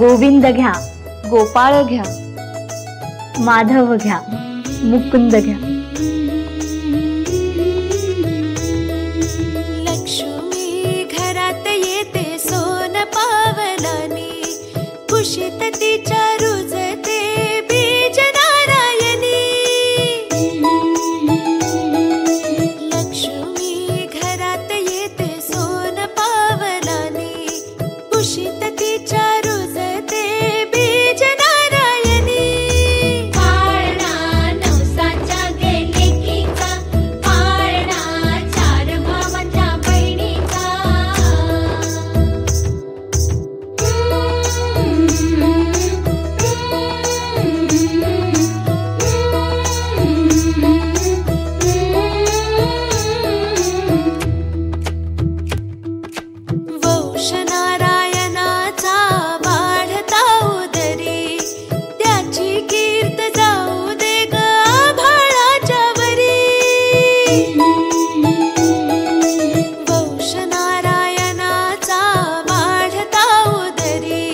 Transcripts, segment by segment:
गोविंद घ्या, गोपाळ घ्या, माधव घ्या, मुकुंद घ्या. लक्ष्मी घरात येते सोन पावलानी, कुशीत तिच्या रुजते बीज नारायणी. लक्ष्मी घरात येते सोन पावलानी, कुशीत तिच्या रुजते बीज नारायणी. पाळणा नवसाच्या गेलेकीचा, पाळणा चार भावांच्या बहिणीचा. वंश नारायणाचा वाढता उदरी, त्याची कीर्त जाऊ दे ग आभाळाच्या वरी. वंश नारायणाचा वाढता उदरी,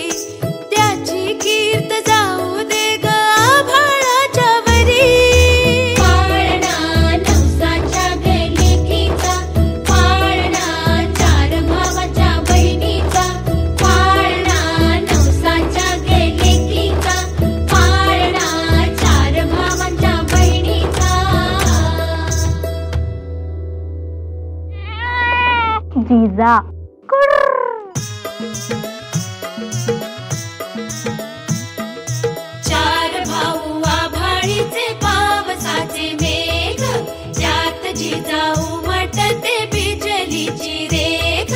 त्याची कीर्त जाऊ दे ग आभाळाच्या वरी. पाळणा नवसाच्या गेलेकीचा, पाळणा चार भावांच्या बहिणीचा. पाळणा नवसाच्या गेलेकीचा, पाळणा चार भावांच्या बहिणीचा. जिजा चार भाऊ आभाळीचे पावसाचे मेघ, त्यात जिजाऊ म्हटते बिजलीची रेख.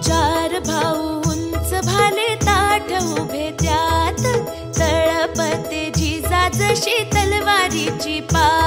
चार भाऊ उंच भाले ताठ उभे त्यात, तळपते जिजा जशी तलवारीची पात.